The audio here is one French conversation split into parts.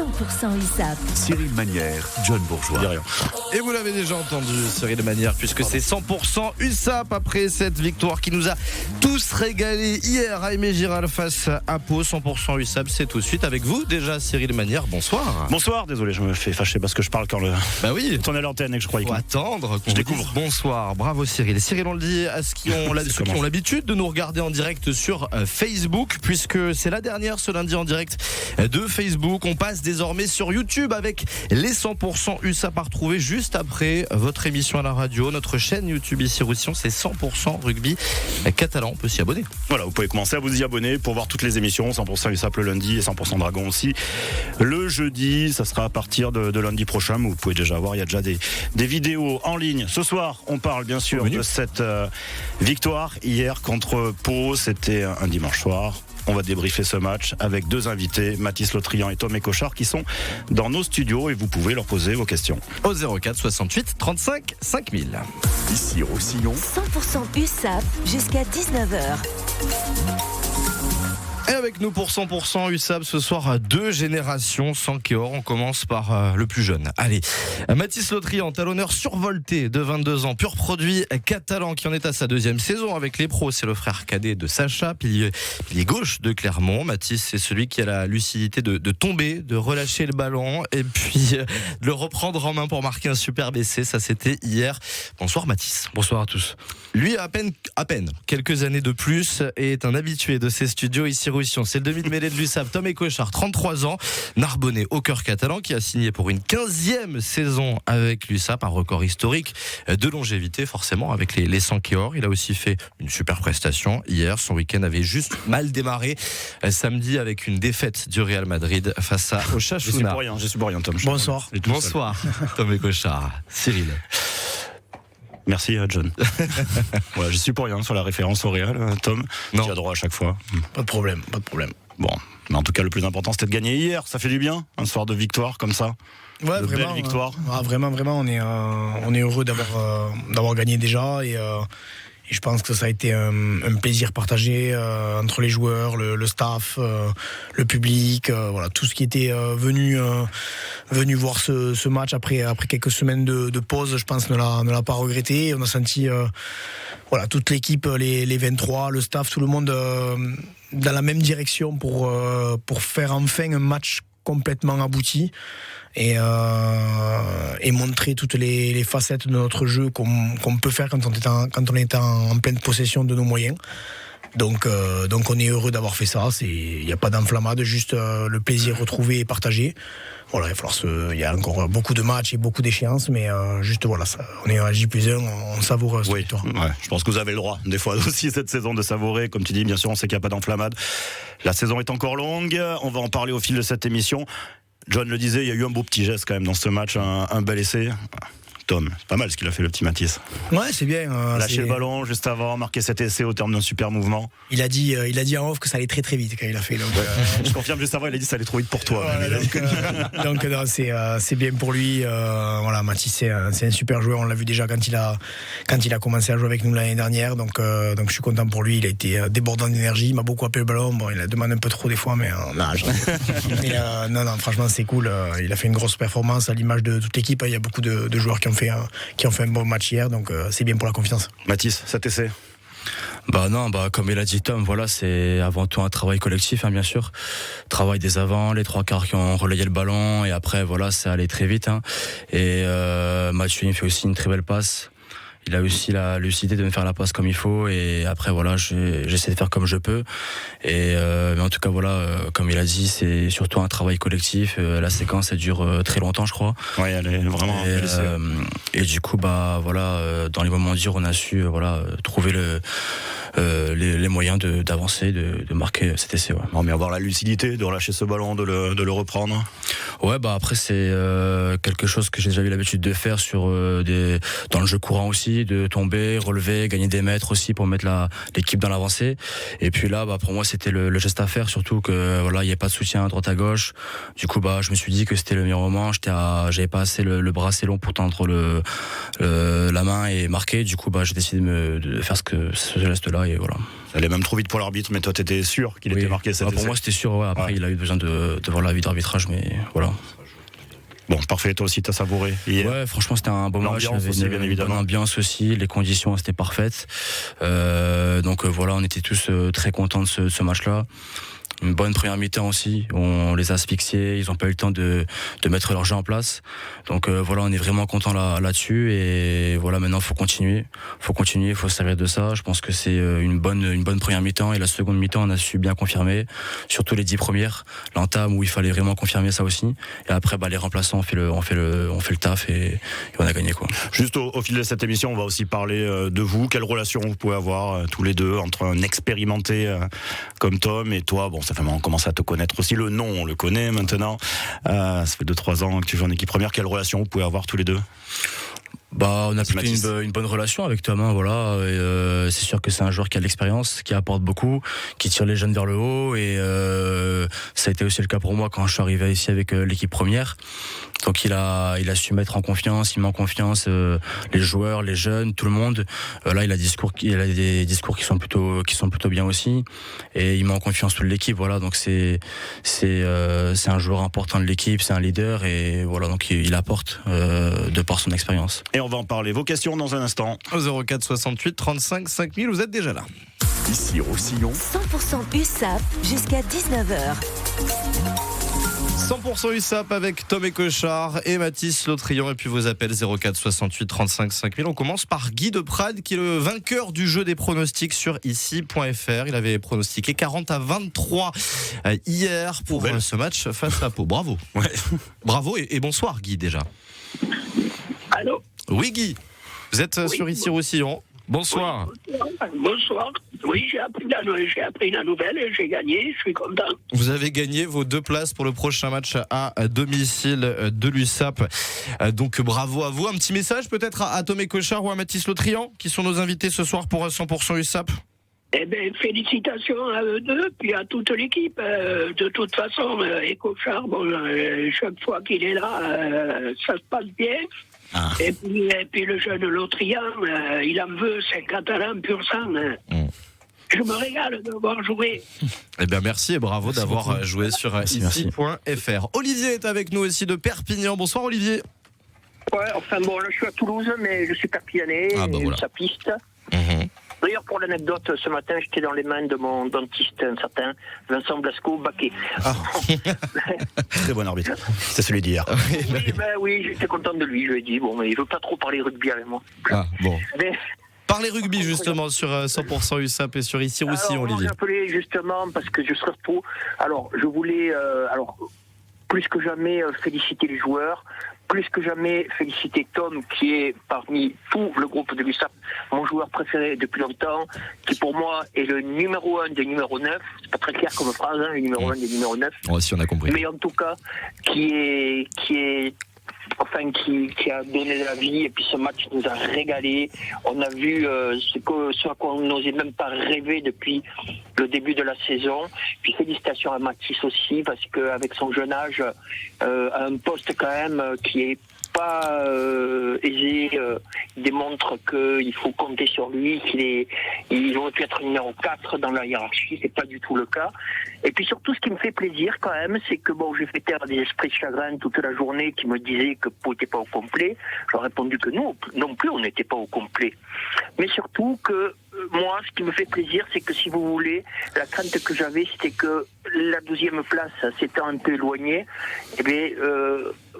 100% USAP. Cyril Manière, John Bourgeois. Et vous l'avez déjà entendu, Cyril Manière, puisque c'est 100% USAP après cette victoire qui nous a tous régalés hier à Aimé Giral face à Pau. 100% USAP, c'est tout de suite avec vous déjà, Cyril Manière. Bonsoir. Bonsoir, désolé, je me fais fâcher parce que je parle quand le. Bah oui. On est à l'antenne et que je croyais Faut que. attendre qu'on Je découvre. dise bonsoir. Bravo Cyril. Cyril, on le dit à ceux qui ont l'habitude de nous regarder en direct sur Facebook, puisque c'est la dernière ce lundi en direct de Facebook. On passe désormais sur YouTube avec les 100% USAP à retrouver juste après votre émission à la radio. Notre chaîne YouTube ici Roussillon, c'est 100% rugby catalan. On peut s'y abonner. Voilà, vous pouvez commencer à vous y abonner pour voir toutes les émissions. 100% USAP le lundi et 100% Dragon aussi. Le jeudi, ça sera à partir de lundi prochain. Mais vous pouvez déjà voir, il y a déjà des vidéos en ligne. Ce soir, on parle bien sûr de cette victoire hier contre Pau. C'était un dimanche soir. On va débriefer ce match avec deux invités, Mathis Lotrian et Tom Écochard, qui sont dans nos studios et vous pouvez leur poser vos questions. Au 04 68 35 5000. Ici Roussillon. 100% USAP jusqu'à 19h. Et avec nous pour 100% USAP ce soir, deux générations sans Kéor. On commence par le plus jeune. Allez, Mathis Lotrian, talonneur survolté de 22 ans, pur produit catalan qui en est à sa deuxième saison avec les pros. C'est le frère cadet de Sacha, pilier gauche de Clermont. Mathis, c'est celui qui a la lucidité de tomber, de relâcher le ballon et puis de le reprendre en main pour marquer un superbe essai. Ça, c'était hier. Bonsoir Mathis. Bonsoir à tous. Lui a à peine quelques années de plus et est un habitué de ces studios ici Roussillon. C'est le demi de mêlée de l'USAP, Tom Écochard, 33 ans, Narbonnais au cœur catalan, qui a signé pour une 15e saison avec l'USAP, un record historique de longévité forcément avec les 100 Kéor. Il a aussi fait une super prestation hier. Son week-end avait juste mal démarré samedi avec une défaite du Real Madrid face à Osasuna. Je suis pour rien, Tom. Bonsoir. Bonsoir, Tom Écochard. Cyril. Merci John. Voilà, je suis pour rien sur la référence au Real, Tom. Non. Tu as droit à chaque fois. Pas de problème. Bon, mais en tout cas le plus important c'était de gagner hier. Ça fait du bien, un soir de victoire comme ça. Ouais, de vraiment. belles victoires. Vraiment, on est heureux d'avoir gagné déjà et je pense que ça a été un plaisir partagé entre les joueurs, le staff, le public, voilà, tout ce qui était venu voir ce match après quelques semaines de pause, je pense ne l'a pas regretté. On a senti voilà, toute l'équipe, les 23, le staff, tout le monde dans la même direction pour faire enfin un match complètement abouti et montrer toutes les facettes de notre jeu qu'on peut faire quand on est en pleine possession de nos moyens. Donc on est heureux d'avoir fait ça. Il n'y a pas d'enflammade, juste le plaisir retrouvé et partagé. Voilà, il y a encore beaucoup de matchs et beaucoup d'échéances, mais juste voilà, on est à J+1, on savoure cette victoire. Ouais, je pense que vous avez le droit, des fois aussi, cette saison de savourer. Comme tu dis, bien sûr, on sait qu'il n'y a pas d'enflammade. La saison est encore longue, on va en parler au fil de cette émission. John le disait, il y a eu un beau petit geste quand même dans ce match, un bel essai. Tom, c'est pas mal ce qu'il a fait le petit Mathis. Ouais, c'est bien. Lâcher le ballon juste avant, marquer cet essai au terme d'un super mouvement. Il a dit en off que ça allait très très vite quand il a fait. Donc, je confirme juste avant, il a dit que ça allait trop vite pour toi. Voilà, donc non, c'est bien pour lui. Voilà, Mathis c'est un super joueur. On l'a vu déjà quand il a commencé à jouer avec nous l'année dernière. Donc je suis content pour lui. Il a été débordant d'énergie. Il m'a beaucoup appelé le ballon. Bon, il a demandé un peu trop des fois, mais non, franchement c'est cool. Il a fait une grosse performance à l'image de toute l'équipe. Il y a beaucoup de joueurs qui ont fait un bon match hier, donc c'est bien pour la confiance. Mathis, cet essai? Comme il a dit Tom, voilà, c'est avant tout un travail collectif, bien sûr. Travail des avants, les trois quarts qui ont relayé le ballon, et après voilà, c'est allé très vite. Et Mathieu il fait aussi une très belle passe. Il a aussi la lucidité de me faire la passe comme il faut, et après voilà, j'essaie de faire comme je peux. Et mais en tout cas voilà, comme il a dit, c'est surtout un travail collectif. La séquence elle dure très longtemps, je crois. Ouais, elle est vraiment. Et du coup voilà, dans les moments durs, on a su trouver les moyens d'avancer, de marquer cet essai. Ouais. Non, mais avoir la lucidité de relâcher ce ballon, de le reprendre. Ouais, après c'est quelque chose que j'ai déjà eu l'habitude de faire dans le jeu courant aussi, de tomber, relever, gagner des mètres aussi pour mettre l'équipe dans l'avancée. Et puis là, pour moi, c'était le geste à faire, surtout que voilà, il n'y avait pas de soutien à droite à gauche. Du coup, je me suis dit que c'était le meilleur moment. J'avais pas assez le bras assez long pour tendre la main et marquer. Du coup, j'ai décidé de faire ce geste-là et voilà. Ça allait même trop vite pour l'arbitre, mais toi, t'étais sûr qu'il était marqué cet essai. Pour moi, c'était sûr. Ouais. Après, il a eu besoin de voir l'avis d'arbitrage, mais voilà. voilà. Bon, parfait, toi aussi, t'as savouré hier. Ouais, franchement, c'était un bon match. L'ambiance aussi, bien évidemment. Bonne ambiance aussi, les conditions étaient parfaites. Donc voilà, on était tous très contents de ce match-là. Une bonne première mi-temps aussi, on les a asphyxiés, ils n'ont pas eu le temps de mettre leur jeu en place. Donc voilà, on est vraiment content là-dessus et voilà, maintenant il faut continuer, il faut se servir de ça. Je pense que c'est une bonne première mi-temps et la seconde mi-temps on a su bien confirmer, surtout les 10 premières, l'entame où il fallait vraiment confirmer ça aussi. Et après les remplaçants on fait le taf et on a gagné quoi. Juste au fil de cette émission, on va aussi parler de vous. Quelle relation vous pouvez avoir tous les deux entre un expérimenté comme Tom et toi. Bon, ça fait on commence à te connaître aussi. Le nom, on le connaît maintenant. Ça fait 2-3 ans que tu joues en équipe première. Quelle relation vous pouvez avoir tous les deux? On a plutôt une bonne relation avec Tom, hein, voilà. C'est sûr que c'est un joueur qui a de l'expérience, qui apporte beaucoup, qui tire les jeunes vers le haut et ça a été aussi le cas pour moi quand je suis arrivé ici avec l'équipe première. Donc il a su mettre en confiance, il met en confiance les joueurs, les jeunes, tout le monde. Là il a des discours qui sont plutôt bien aussi et il met en confiance toute l'équipe. Voilà, donc c'est un joueur important de l'équipe, c'est un leader et voilà, donc il apporte de par son expérience. Et on va en parler. Vos questions dans un instant. Au 04 68 35 5000, vous êtes déjà là. Ici Roussillon. 100% USAP jusqu'à 19h. 100% USAP avec Tom Écochard et Mathis Lautrian. Et puis vos appels 04 68 35 5000. On commence par Guy de Prades qui est le vainqueur du jeu des pronostics sur ici.fr. Il avait pronostiqué 40-23 hier pour ce match face à Pau. Bravo. Ouais. Bravo et bonsoir Guy déjà. Allô? Oui Guy, vous êtes sur ici Roussillon. Bonsoir. Bonsoir. Oui, j'ai appris la nouvelle et j'ai gagné, je suis content. Vous avez gagné vos 2 places pour le prochain match à domicile de l'USAP. Donc bravo à vous. Un petit message peut-être à Tom Écochard ou à Mathis Lautrian qui sont nos invités ce soir pour 100% USAP. Eh bien, félicitations à eux deux, puis à toute l'équipe. De toute façon, Écochard, chaque fois qu'il est là, ça se passe bien. Ah. Et puis le jeune Lautrian, il en veut, c'est catalan pur sang. Je me régale de voir jouer. Eh bien merci et bravo d'avoir joué sur ici.fr. Olivier est avec nous aussi de Perpignan. Bonsoir Olivier. Ouais, enfin bon, là je suis à Toulouse, mais je suis perpignanais, voilà. Ça piste. D'ailleurs, pour l'anecdote, ce matin, j'étais dans les mains de mon dentiste, un certain Vincent Blasco-Baquet. Ah. Très bon arbitre. C'est celui d'hier. Oui, j'étais content de lui. Je lui ai dit, mais il veut pas trop parler rugby avec moi. Ah, bon. Mais... Parlez rugby justement sur 100% USAP et sur ici Roussillon, Olivier. J'ai appelé justement parce que je surtout... Alors, je voulais... plus que jamais féliciter les joueurs, plus que jamais féliciter Tom, qui est parmi tout le groupe de l'USAP, mon joueur préféré depuis longtemps, qui pour moi est le numéro 1 des numéros 9. C'est pas très clair comme phrase, le numéro 1 des numéros 9. Oh, si on a compris. Mais en tout cas, qui a donné la vie, et puis ce match nous a régalé. On a vu ce à quoi on n'osait même pas rêver depuis le début de la saison. Puis félicitations à Mathis aussi, parce qu'avec son jeune âge, à un poste quand même qui est pas aisé, il démontre qu'il faut compter sur lui, il aurait pu être numéro 4 dans la hiérarchie, c'est pas du tout le cas. Et puis surtout, ce qui me fait plaisir quand même, c'est que j'ai fait taire des esprits de chagrin toute la journée qui me disaient que Pau n'était pas au complet. J'ai répondu que nous, non plus, on n'était pas au complet. Mais surtout que moi, ce qui me fait plaisir, c'est que si vous voulez, la crainte que j'avais, c'était que la 12e place s'étant un peu éloignée,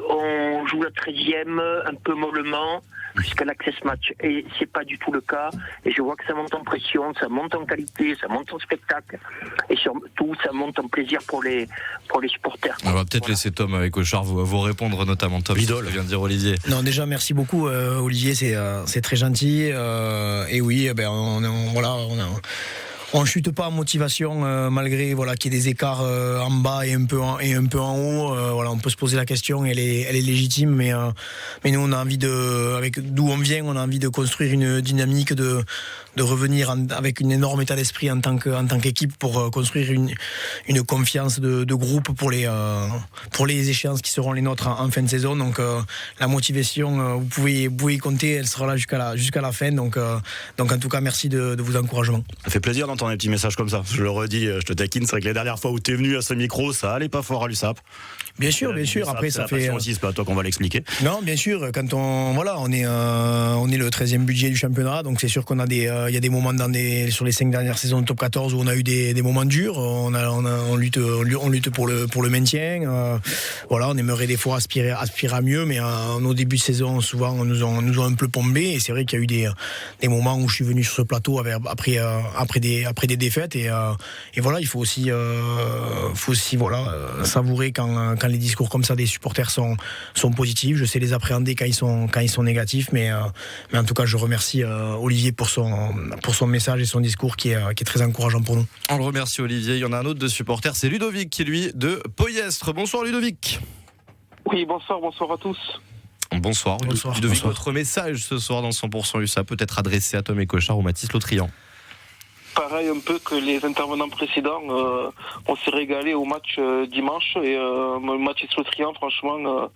on joue la 13e un peu mollement jusqu'à l'access match. Et c'est pas du tout le cas. Et je vois que ça monte en pression, ça monte en qualité, ça monte en spectacle. Et surtout, ça monte en plaisir pour les supporters. On va peut-être laisser Tom Écochard vous répondre, notamment Tom, Idole, vient de dire Olivier. Non, déjà, merci beaucoup, Olivier, c'est très gentil. Et oui, on chute pas en motivation malgré qu'il y ait des écarts en bas et un peu en haut. On peut se poser la question, elle est légitime, mais nous on a envie avec d'où on vient, on a envie de construire une dynamique de revenir avec une énorme état d'esprit en tant qu'équipe pour construire une confiance de groupe pour les échéances qui seront les nôtres en fin de saison. Donc la motivation, vous pouvez y compter, elle sera là jusqu'à la fin. Donc en tout cas, merci de vos encouragements. Ça fait plaisir d'entendre des petits messages comme ça. Je le redis, je te taquine, c'est vrai que la dernière fois où tu es venu à ce micro, ça allait pas fort à l'USAP. Bien sûr. Après, ça fait aussi, c'est pas à toi qu'on va l'expliquer. Non, bien sûr. Quand on est le 13e budget du championnat, donc c'est sûr qu'on a il y a des moments sur les 5 dernières saisons de top 14 où on a eu des moments durs. On lutte pour le maintien. On aimerait des fois aspirer à mieux, mais nos débuts de saison, souvent, nous ont un peu plombé. Et c'est vrai qu'il y a eu des moments où je suis venu sur ce plateau après des défaites. Et voilà, il faut aussi savourer quand les discours comme ça des supporters sont positifs. Je sais les appréhender quand ils sont négatifs, mais en tout cas je remercie Olivier pour son message et son discours qui est très encourageant pour nous. On le remercie Olivier. Il y en a un autre de supporter, c'est Ludovic qui est lui de Poyestre. Bonsoir Ludovic. Oui, bonsoir à tous. Bonsoir. Ludovic, votre message ce soir dans 100% USA peut être adressé à Tom Écochard ou Mathis Lotrian. Pareil un peu que les intervenants précédents, on s'est régalé au match dimanche et Mathis Lotrian, franchement,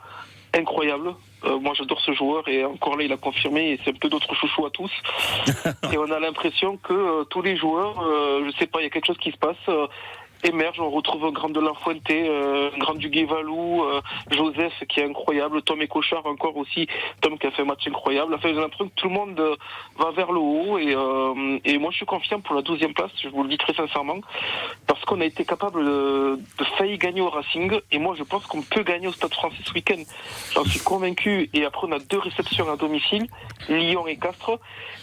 incroyable. Moi j'adore ce joueur et encore là il a confirmé et c'est un peu notre chouchou à tous. Et on a l'impression que tous les joueurs, je sais pas, il y a quelque chose qui se passe. Émerge, on retrouve un grand de La Fuente, un grand du Guévalou, Joseph qui est incroyable, Tom Écochard encore aussi, Tom qui a fait un match incroyable. Enfin, j'ai l'impression que tout le monde va vers le haut et moi je suis confiant pour la 12e place, je vous le dis très sincèrement, parce qu'on a été capable de faillir gagner au Racing et moi je pense qu'on peut gagner au Stade Français ce week-end. J'en suis convaincu et après on a 2 réceptions à domicile, Lyon et Castres.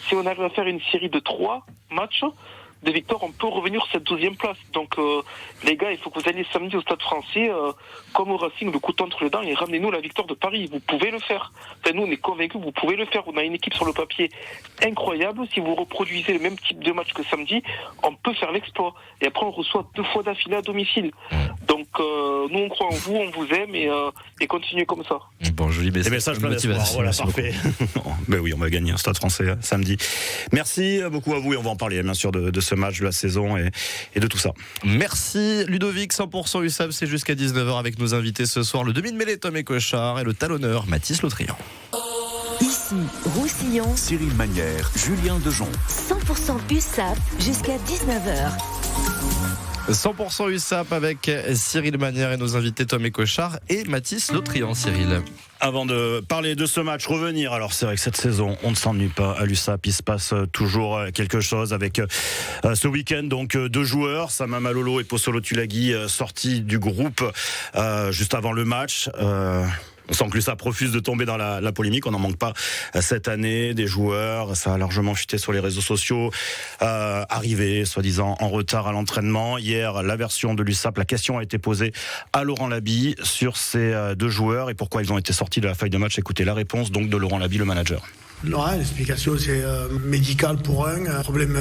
Si on arrive à faire une série de 3 matchs de victoire, on peut revenir sur cette 12e place. Donc les gars, il faut que vous alliez samedi au Stade Français comme au Racing, le couteau entre les dents et ramenez-nous la victoire de Paris. Vous pouvez le faire. Enfin, nous on est convaincus que vous pouvez le faire. On a une équipe sur le papier incroyable. Si vous reproduisez le même type de match que samedi, on peut faire l'exploit. Et après on reçoit 2 fois d'affilée à domicile. Donc nous on croit en vous, on vous aime et continuez comme ça. Bon, joli message plein d'espoir. Voilà, parfait. Ben oui, on va gagner un Stade Français samedi. Merci beaucoup à vous et on va en parler bien sûr de ce match, de la saison et de tout ça. Merci Ludovic, 100% USAP, c'est jusqu'à 19h avec nos invités ce soir, le demi-de-mêlée Tom Écochard et le talonneur Mathis Lotrian. Ici, Roussillon, Cyril Manière, Julien Dejon. 100% USAP jusqu'à 19h. 100% USAP avec Cyril Manière et nos invités Tom Écochard et Mathis Lotrian. Cyril. Avant de parler de ce match, revenir, alors c'est vrai que cette saison, on ne s'ennuie pas à l'USAP, il se passe toujours quelque chose avec ce week-end, donc 2 joueurs, Sama Malolo et Possolo Tulagi, sortis du groupe juste avant le match. On sent que l'USAP refuse de tomber dans la polémique, on n'en manque pas cette année, des joueurs, ça a largement chuté sur les réseaux sociaux, arrivés soi-disant en retard à l'entraînement. Hier, la version de l'USAP, la question a été posée à Laurent Labi sur ces 2 joueurs et pourquoi ils ont été sortis de la feuille de match. Écoutez la réponse donc de Laurent Labi, le manager. Ouais, l'explication c'est médical pour un problème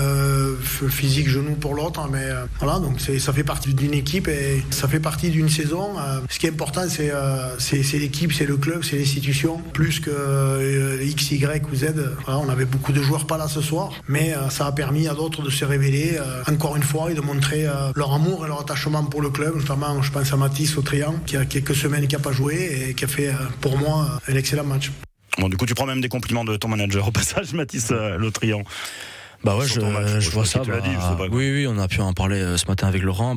physique genou pour l'autre, mais voilà, donc ça fait partie d'une équipe et ça fait partie d'une saison. Ce qui est important c'est l'équipe, c'est le club, c'est l'institution, plus que X, Y ou Z. Voilà, on avait beaucoup de joueurs pas là ce soir, mais ça a permis à d'autres de se révéler encore une fois et de montrer leur amour et leur attachement pour le club, notamment je pense à Mathis Lotrian qui a quelques semaines qui n'a pas joué et qui a fait pour moi un excellent match. Bon, du coup, tu prends même des compliments de ton manager au passage, Mathis Lotrian. Bah ouais, je vois ça. Oui, on a pu en parler ce matin avec Laurent.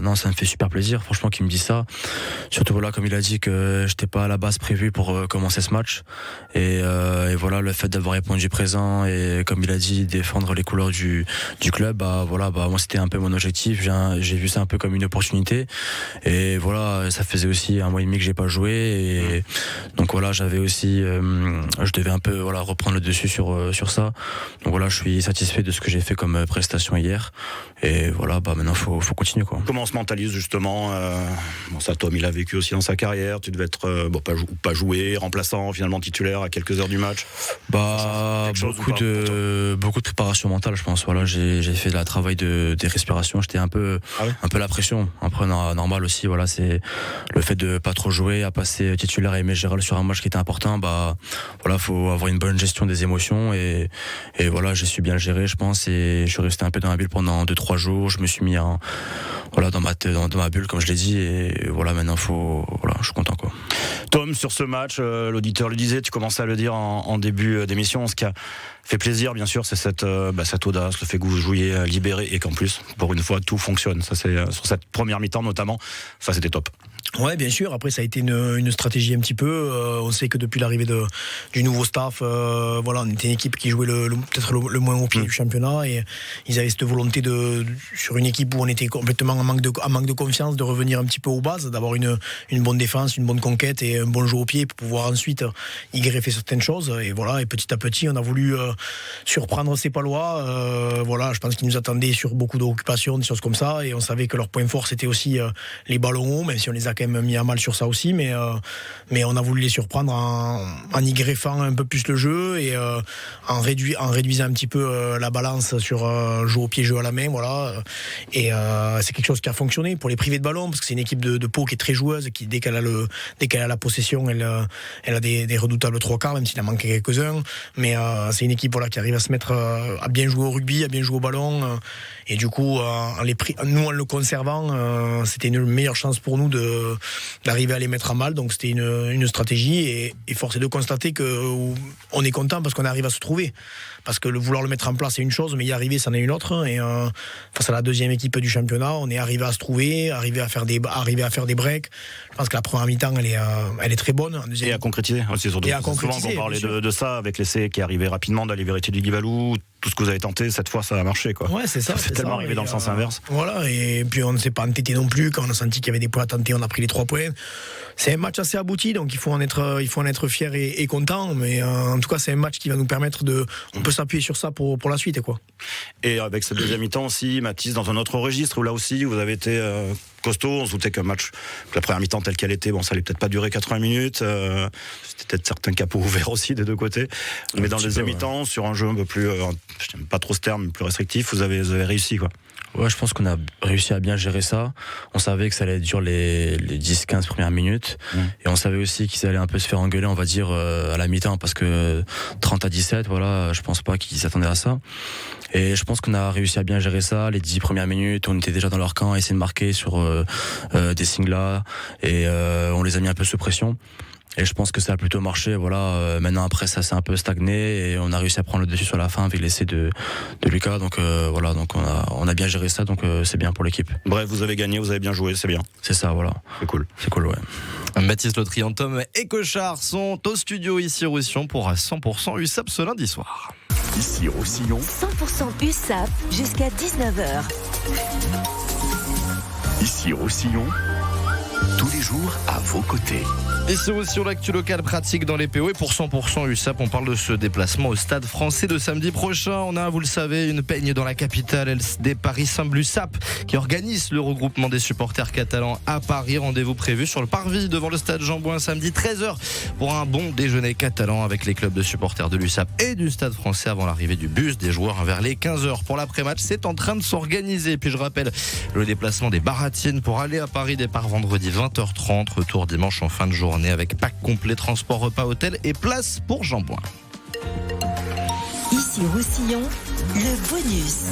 Non, ça me fait super plaisir, franchement, qu'il me dise ça. Surtout voilà, comme il a dit que j'étais pas à la base prévu pour commencer ce match. Et voilà, le fait d'avoir répondu présent et comme il a dit, défendre les couleurs du club. Moi c'était un peu mon objectif. J'ai vu ça un peu comme une opportunité. Et voilà, ça faisait aussi 1 mois et demi que j'ai pas joué. Et donc voilà, j'avais aussi, je devais un peu reprendre le dessus sur ça. Donc voilà, je suis satisfait de ce que j'ai fait comme prestation hier et voilà, maintenant faut continuer quoi. Comment on se mentalise justement ça Tom il a vécu aussi dans sa carrière, tu devais être pas jouer, remplaçant, finalement titulaire à quelques heures du match. Beaucoup de préparation mentale je pense. Voilà, j'ai fait le travail des respirations, j'étais un peu la pression, après normal aussi, voilà, c'est le fait de pas trop jouer, à passer titulaire et Aimé Gérald sur un match qui était important, voilà, faut avoir une bonne gestion des émotions et voilà, j'ai su bien le gérer je pense et je suis resté un peu dans la bulle pendant 2-3 jours, je me suis mis dans ma bulle comme je l'ai dit et voilà, maintenant je suis content quoi. Tom, sur ce match, l'auditeur le disait, tu commençais à le dire en début d'émission, ce qui a fait plaisir bien sûr c'est cette audace, le fait que vous jouiez libéré et qu'en plus pour une fois tout fonctionne, ça c'est sur cette première mi-temps notamment, ça c'était top. Ouais, bien sûr. Après, ça a été une stratégie un petit peu. On sait que depuis l'arrivée du nouveau staff, voilà, on était une équipe qui jouait peut-être le moins au pied du championnat, et ils avaient cette volonté sur une équipe où on était complètement en manque de confiance, de revenir un petit peu aux bases, d'avoir une bonne défense, une bonne conquête et un bon jeu au pied pour pouvoir ensuite y greffer certaines choses. Et voilà, et petit à petit, on a voulu surprendre ces Palois. Voilà, je pense qu'ils nous attendaient sur beaucoup d'occupations, des choses comme ça, et on savait que leur point fort c'était aussi les ballons hauts, même si on les a quand même mis à mal sur ça aussi, mais on a voulu les surprendre en y greffant un peu plus le jeu et en réduisant un petit peu la balance sur jeu au pied, jeu à la main, voilà. Et c'est quelque chose qui a fonctionné pour les priver de ballon, parce que c'est une équipe de Pau qui est très joueuse, qui dès qu'elle a la possession, elle a des redoutables trois quarts, même s'il en manque quelques-uns, mais c'est une équipe qui arrive à se mettre à bien jouer au rugby, à bien jouer au ballon, et du coup nous en le conservant, c'était une meilleure chance pour nous d'arriver à les mettre à mal. Donc c'était une stratégie, et force est de constater qu'on est content parce qu'on arrive à se trouver, parce que vouloir le mettre en place c'est une chose, mais y arriver c'en est une autre, et face à la deuxième équipe du championnat, on est arrivé à se trouver, arriver à faire des breaks. Je pense que la première mi-temps elle est très bonne, et à concrétiser aussi, surtout souvent qu'on parlait de ça avec l'essai qui arrivait rapidement, d'aller vérifier du Guivalou. Tout ce que vous avez tenté, cette fois, ça a marché, quoi. Ouais, c'est ça. C'est tellement arrivé dans le sens inverse. Voilà, et puis on ne s'est pas entêté non plus. Quand on a senti qu'il y avait des points à tenter, on a pris les 3 points. C'est un match assez abouti, donc il faut en être fier et content. Mais en tout cas, c'est un match qui va nous permettre on peut s'appuyer sur ça pour la suite, quoi. Et avec cette deuxième mi-temps aussi, Mathis, dans un autre registre, où là aussi, vous avez été costaud. On se doutait qu'un match, que la première mi-temps telle qu'elle était, ça allait peut-être pas durer 80 minutes. C'était peut-être certains capots ouverts aussi des deux côtés. Mais dans le deuxième mi-temps, sur un jeu un peu plus, je n'aime pas trop ce terme, plus restrictif, vous avez réussi, quoi. Ouais, je pense qu'on a réussi à bien gérer ça. On savait que ça allait durer les 10-15 premières minutes. Et on savait aussi qu'ils allaient un peu se faire engueuler, on va dire, à la mi-temps, parce que 30-17, voilà, je pense pas qu'ils s'attendaient à ça. Et je pense qu'on a réussi à bien gérer ça. Les 10 premières minutes, on était déjà dans leur camp, à essayer de marquer sur des singles, et on les a mis un peu sous pression. Et je pense que ça a plutôt marché. Voilà. Maintenant, après, ça s'est un peu stagné, et on a réussi à prendre le dessus sur la fin avec l'essai de Lucas. Donc voilà, donc on a bien géré ça, donc c'est bien pour l'équipe. Bref, vous avez gagné, vous avez bien joué, c'est bien. C'est ça, voilà. C'est cool. C'est cool, ouais. Mathis Lotry, Tom et Cochard sont au studio ici Roussillon pour 100% USAP ce lundi soir. Ici Roussillon, 100% USAP jusqu'à 19h. Ici Roussillon, tous les jours à vos côtés. Et c'est aussi sur l'actu local pratique dans les PO. Et pour 100% USAP, on parle de ce déplacement au Stade Français de samedi prochain. On a, vous le savez, une peigne dans la capitale, LSD Paris Semble USAP, qui organise le regroupement des supporters catalans à Paris. Rendez-vous prévu sur le parvis devant le stade Jean-Bouin samedi 13h pour un bon déjeuner catalan avec les clubs de supporters de l'USAP et du Stade Français avant l'arrivée du bus des joueurs vers les 15h. Pour l'après-match, c'est en train de s'organiser. Puis je rappelle le déplacement des Baratines pour aller à Paris, départ vendredi 20h30, retour dimanche en fin de journée avec pack complet, transport, repas, hôtel et place pour Jean-Bouin. Ici Roussillon, le bonus.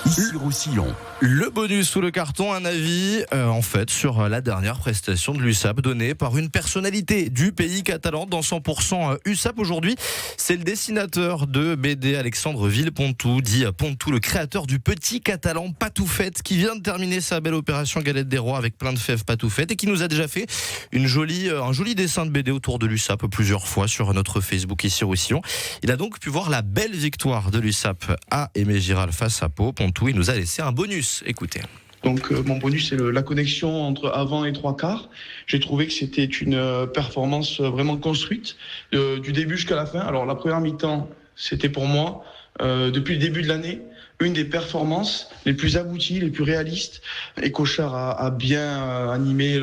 Ici Roussillon. Le bonus sous le carton, un avis en fait sur la dernière prestation de l'USAP donnée par une personnalité du pays catalan dans 100% USAP aujourd'hui. C'est le dessinateur de BD Alexandre Villepontou, dit Pontou, le créateur du petit catalan Patoufette, qui vient de terminer sa belle opération Galette des Rois avec plein de fèves Patoufette et qui nous a déjà fait un joli dessin de BD autour de l'USAP plusieurs fois sur notre Facebook ici Roussillon. Il a donc pu voir la belle victoire de l'USAP à Aimé Giral face à Pau. Pontou, il nous a laissé un bonus. Écoutez. Donc mon bonus, c'est la connexion entre avant et trois quarts. J'ai trouvé que c'était une performance vraiment construite du début jusqu'à la fin. Alors la première mi-temps, c'était pour moi, depuis le début de l'année, une des performances les plus abouties, les plus réalistes. Et Cochard a bien animé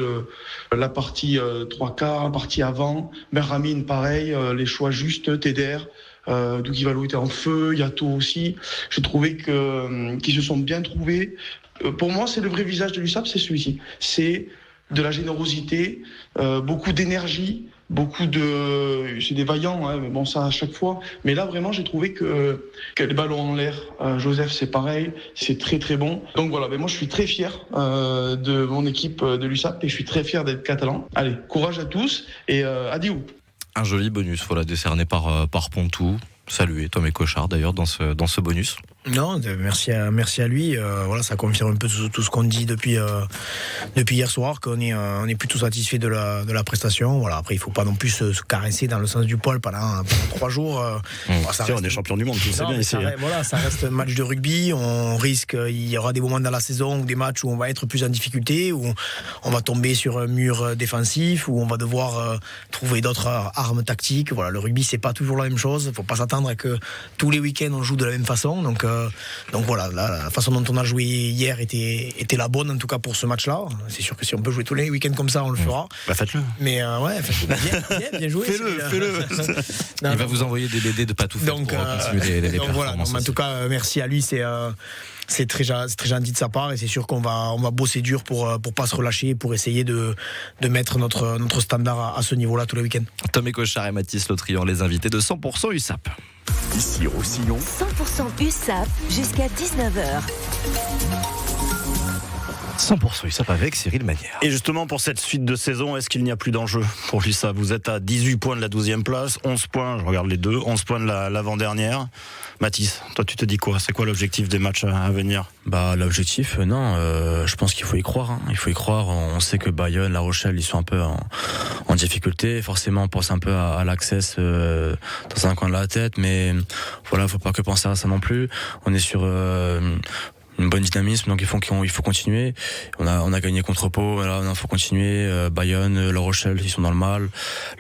la partie trois quarts, la partie avant. Benramine, pareil, les choix justes, TDR. Douguivalou était en feu, Yato aussi. J'ai trouvé qu'ils se sont bien trouvés. Pour moi, c'est le vrai visage de l'USAP, c'est celui-ci. C'est de la générosité, beaucoup d'énergie, c'est des vaillants, hein, bon ça à chaque fois. Mais là vraiment, j'ai trouvé que les ballons en l'air, Joseph c'est pareil, c'est très très bon. Donc voilà, moi je suis très fier de mon équipe de l'USAP et je suis très fier d'être catalan. Allez, courage à tous et adieu. Un joli bonus, voilà, décerné par Pontou. Salué Tom et Cochard d'ailleurs dans ce bonus. Non, merci à lui. Voilà, ça confirme un peu tout ce qu'on dit depuis hier soir, qu'on est plutôt satisfait de la prestation. Voilà, après il faut pas non plus se caresser dans le sens du poil pendant 3 jours. On est champion du monde, tu le sais bien ici. Voilà, ça reste un match de rugby. On risque, il y aura des moments dans la saison, des matchs où on va être plus en difficulté, où on va tomber sur un mur défensif, où on va devoir trouver d'autres armes tactiques. Voilà, le rugby c'est pas toujours la même chose. Il faut pas s'attendre à que tous les week-ends on joue de la même façon. Donc voilà, la façon dont on a joué hier était la bonne, en tout cas pour ce match-là. C'est sûr que si on peut jouer tous les week-ends comme ça, on le fera. Bah faites-le. Mais faites-le. Bien joué. Fais-le. Il va vous envoyer des BD de pas tout faire pour continuer les donc voilà, en tout cas, merci à lui. C'est très gentil de sa part, et c'est sûr qu'on va bosser dur pour pas se relâcher, pour essayer de mettre notre standard à ce niveau-là tous les week-ends. Tom Écochard et Mathis Lotrian, les invités de 100% USAP. Ici Roussillon, 100% USAP jusqu'à 19h. 100% USAP avec Cyril Manière. Et justement, pour cette suite de saison, est-ce qu'il n'y a plus d'enjeu pour l'USAP? Vous êtes à 18 points de la 12e place, 11 points, je regarde les deux, 11 points de l'avant-dernière. Mathis, toi tu te dis quoi? C'est quoi l'objectif des matchs à venir? L'objectif, je pense qu'il faut y croire. Il faut y croire. On sait que Bayonne, La Rochelle, ils sont un peu en difficulté. Forcément, on pense un peu à l'Access dans un coin de la tête, mais voilà, faut pas que penser à ça non plus. On est sur une bonne dynamisme, donc il faut continuer. On a gagné contre Pau, voilà, il faut continuer. Bayonne, La Rochelle, ils sont dans le mal.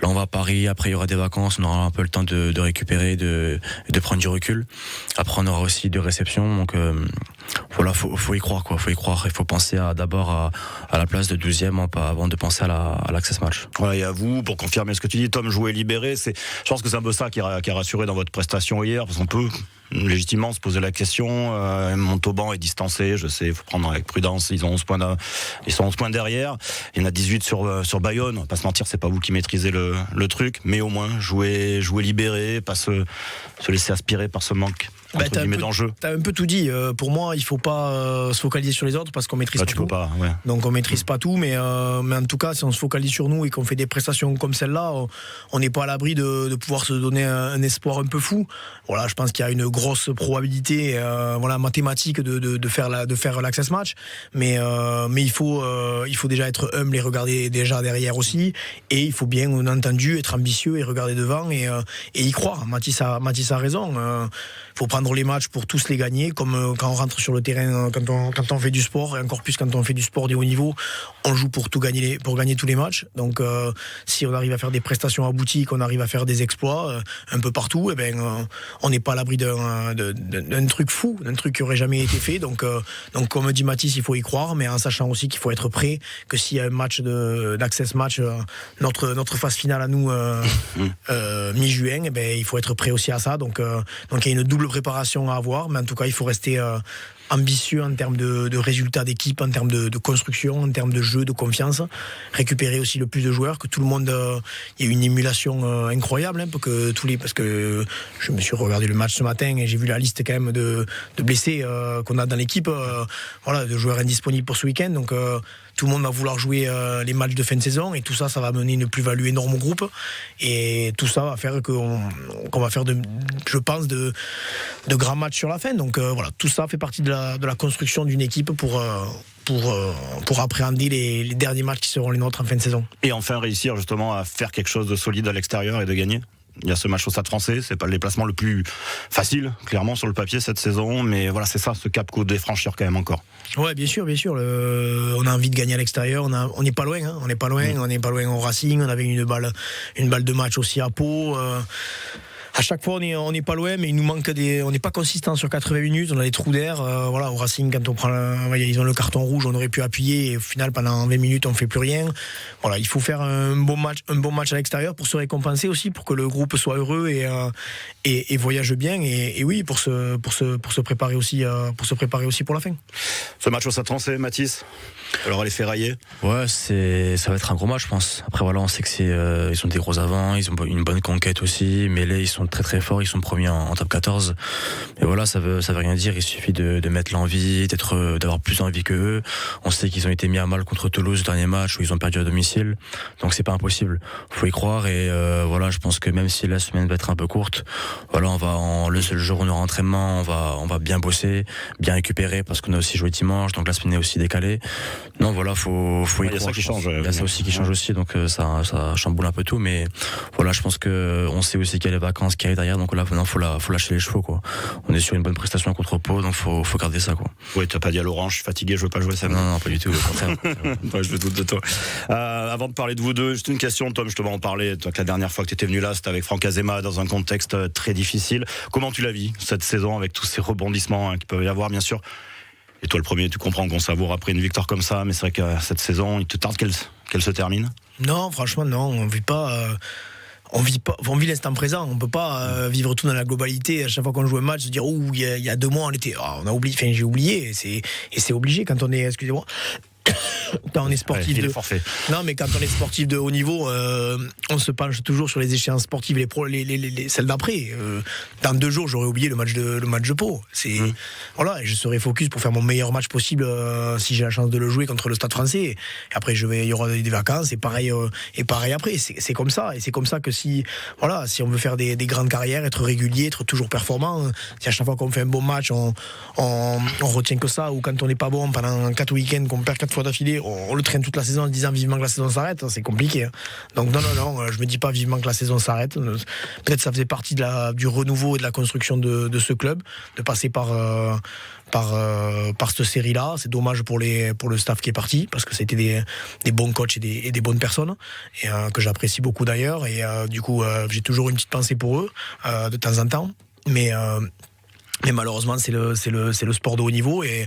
Là, on va à Paris. Après, il y aura des vacances. On aura un peu le temps de récupérer, de prendre du recul. Après, on aura aussi des réceptions. Donc voilà, faut y croire, quoi. Faut y croire. Il faut penser d'abord à la place de 12e avant de penser à l'Access Match. Ouais, et à vous, pour confirmer ce que tu dis, Tom, jouer libéré, je pense que c'est un peu ça qui a rassuré dans votre prestation hier, parce qu'on peut légitimement se poser la question. Montauban est distancé, je sais, il faut prendre avec prudence. Ils sont 11 points derrière. Il y en a 18 sur Bayonne. On va pas se mentir, c'est pas vous qui maîtrisez le truc, mais au moins jouer libéré, pas se laisser aspirer par ce manque d'enjeu. T'as un peu tout dit. Pour moi, il faut pas se focaliser sur les autres parce qu'on maîtrise pas tout. Ouais. Donc on maîtrise pas tout, mais en tout cas, si on se focalise sur nous et qu'on fait des prestations comme celle-là, on n'est pas à l'abri de pouvoir se donner un espoir un peu fou. Voilà, je pense qu'il y a une grosse probabilité, mathématique de faire l'Access Match, mais il faut déjà être humble et regarder déjà derrière aussi, et il faut bien entendu être ambitieux et regarder devant et y croire. Mathis a raison. Faut prendre les matchs pour tous les gagner, comme quand on rentre sur le terrain, quand on fait du sport, et encore plus quand on fait du sport de haut niveau, on joue pour gagner tous les matchs. Donc si on arrive à faire des prestations abouties, qu'on arrive à faire des exploits un peu partout, on n'est pas à l'abri d'un truc fou, d'un truc qui aurait jamais été fait. Donc comme dit Mathis, il faut y croire, mais en sachant aussi qu'il faut être prêt, que s'il y a un match d'Access Match, notre phase finale à nous mi-juin, il faut être prêt aussi à ça. Donc il y a une double préparation à avoir, mais en tout cas il faut rester ambitieux en termes de résultats d'équipe, en termes de construction, en termes de jeu, de confiance, récupérer aussi le plus de joueurs, que tout le monde, il y a une émulation incroyable, parce que je me suis regardé le match ce matin et j'ai vu la liste quand même de blessés qu'on a dans l'équipe, de joueurs indisponibles pour ce week-end, donc tout le monde va vouloir jouer les matchs de fin de saison, et tout ça va mener une plus-value énorme au groupe, et tout ça va faire qu'on va faire je pense de grands matchs sur la fin. Donc tout ça fait partie de la construction d'une équipe pour appréhender les derniers matchs qui seront les nôtres en fin de saison. Et enfin réussir justement à faire quelque chose de solide à l'extérieur et de gagner. Il y a ce match au Stade Français, c'est pas le déplacement le plus facile, clairement sur le papier cette saison, mais voilà, c'est ça, ce cap qu'au défranchir quand même encore. Ouais, bien sûr. On a envie de gagner à l'extérieur. On n'est pas loin. On n'est pas loin au Racing. On avait une balle de match aussi à Pau. À chaque fois, on n'est pas loin, mais il nous manque on n'est pas consistant sur 80 minutes. On a des trous d'air. Au Racing, quand on prend, ils ont le carton rouge, on aurait pu appuyer, et au final, pendant 20 minutes, on fait plus rien. Voilà, il faut faire un bon match à l'extérieur pour se récompenser aussi, pour que le groupe soit heureux et voyage bien. Et oui, pour se préparer aussi pour la fin. Ce match au Stade Français, Mathis, alors les ferrailler. Ouais, ça va être un gros match, je pense. Après, voilà, on sait que ils ont des gros avants, ils ont une bonne conquête aussi, mais là, ils sont sont très très forts, ils sont premiers en top 14. Mais voilà, ça veut rien dire. Il suffit de mettre l'envie, d'avoir plus envie que eux. On sait qu'ils ont été mis à mal contre Toulouse, le dernier match où ils ont perdu à domicile. Donc c'est pas impossible. Faut y croire et voilà, je pense que même si la semaine va être un peu courte, voilà, le seul jour où on aura entraînement, on va bien bosser, bien récupérer parce qu'on a aussi joué dimanche, donc la semaine est aussi décalée. Non, voilà, faut y croire. Il y a ça qui change. Il y a ça aussi qui change aussi, donc ça chamboule un peu tout, mais voilà, je pense que on sait aussi qu'il y a les vacances qui arrivent derrière, donc là, maintenant, faut lâcher les chevaux, quoi. On est sur une bonne prestation contre Pau, donc faut garder ça, quoi. Oui, t'as pas dit à Laurent, je suis fatigué, je veux pas jouer ça. Non, pas du tout, au contraire. Je me doute de toi. Avant de parler de vous deux, juste une question, Tom, je te vais en parler. Toi, que la dernière fois que tu étais venu là, c'était avec Franck Azema dans un contexte très difficile. Comment tu la vis, cette saison, avec tous ces rebondissements qui peuvent y avoir, bien sûr? Et toi, le premier, tu comprends qu'on savoure après une victoire comme ça, mais c'est vrai que cette saison, il te tarde qu'elle se termine? Non, franchement, non, on vit pas. On vit l'instant présent. On peut pas vivre tout dans la globalité. À chaque fois qu'on joue un match, se dire il y a 2 mois, on a oublié. Enfin, j'ai oublié. Et c'est obligé quand on est. Excusez-moi. Quand on est sportif non, mais quand on est sportif de haut niveau, on se penche toujours sur les échéances sportives, celles d'après. Dans 2 jours, j'aurais oublié le match de Pau. Voilà, et je serai focus pour faire mon meilleur match possible si j'ai la chance de le jouer contre le Stade Français. Et après, il y aura des vacances et pareil après. C'est comme ça, et c'est comme ça que si on veut faire des grandes carrières, être régulier, être toujours performant, si à chaque fois qu'on fait un bon match, on retient que ça, ou quand on n'est pas bon pendant 4 week-ends, qu'on perd 4 fois d'affilée, on le traîne toute la saison en disant vivement que la saison s'arrête, c'est compliqué. Hein. Donc non, je me dis pas vivement que la saison s'arrête. Peut-être ça faisait partie du renouveau et de la construction de ce club, de passer par cette série-là. C'est dommage pour le staff qui est parti, parce que c'était des bons coachs et des bonnes personnes, et que j'apprécie beaucoup d'ailleurs. Et du coup, j'ai toujours une petite pensée pour eux de temps en temps. Mais malheureusement, c'est le sport de haut niveau, et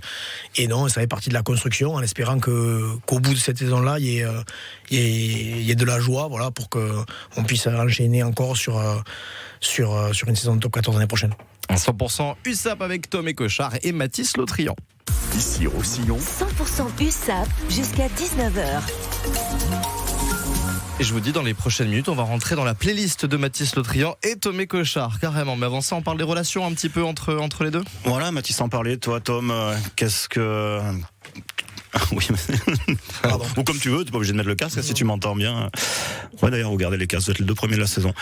non, ça fait partie de la construction, en espérant qu'au bout de cette saison-là, il y ait de la joie, voilà, pour qu'on puisse enchaîner encore sur une saison de top 14 l'année prochaine. 100% USAP avec Tom Écochard et Mathis Lautrian. Ici Roussillon. 100% USAP jusqu'à 19h. Et je vous dis, dans les prochaines minutes, on va rentrer dans la playlist de Mathis Lautrian et Tom Écochard, carrément. Mais avant ça, on parle des relations un petit peu entre les deux. Voilà, Mathis en parlait. Toi, Tom, qu'est-ce que... Oui, ou comme tu veux, t'es pas obligé de mettre le casque si tu m'entends bien. Ouais, d'ailleurs, regardez les casques, vous êtes les 2 premiers de la saison.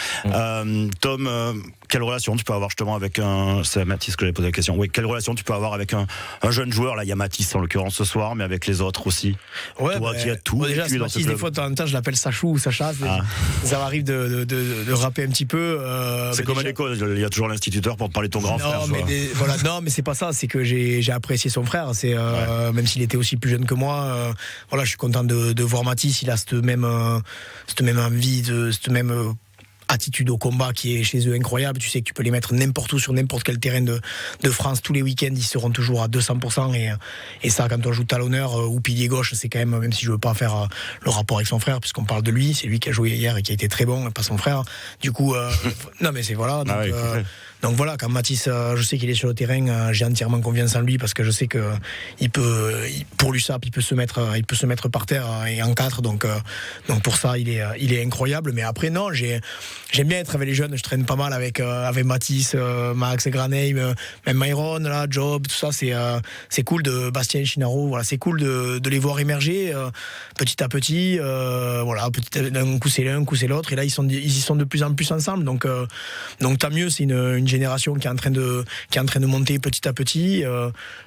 Tom, quelle relation tu peux avoir justement avec c'est Mathis que j'avais posé la question. Oui, quelle relation tu peux avoir avec un jeune joueur? Là, il y a Mathis en l'occurrence ce soir, mais avec les autres aussi. Ouais, toi qui as tout déjà, vécu dans Mathis, ce club. des fois, de temps en temps, je l'appelle Sachou ou Sacha. Ça m'arrive de rapper un petit peu. C'est comme à l'école, il y a toujours l'instituteur pour te parler de ton grand frère. Non, mais c'est pas ça. C'est que j'ai apprécié son frère. Même s'il était aussi plus jeune que moi, je suis content de voir Mathis. Il a cette même envie, cette même attitude au combat qui est chez eux incroyable. Tu sais que tu peux les mettre n'importe où, sur n'importe quel terrain de France. Tous les week-ends, ils seront toujours à 200%. Et ça, quand on joue talonneur ou pilier gauche, c'est quand même si je veux pas faire le rapport avec son frère, puisqu'on parle de lui, c'est lui qui a joué hier et qui a été très bon, et pas son frère. Du coup, non, mais c'est voilà. Donc, donc voilà, quand Mathis, je sais qu'il est sur le terrain, j'ai entièrement confiance en lui, parce que je sais que pour l'USAP, il peut se mettre par terre et en 4. Donc pour ça, il est incroyable. Mais après, non, j'aime bien être avec les jeunes. Je traîne pas mal avec Mathis, Max, Granheim, même Myron, là, Job, tout ça. C'est cool, de Bastien Chinaro. Voilà, c'est cool de les voir émerger petit à petit. Un coup c'est l'un, un coup c'est l'autre. Et là, ils y sont de plus en plus ensemble. Donc tant mieux. C'est une génération qui est en train de monter petit à petit.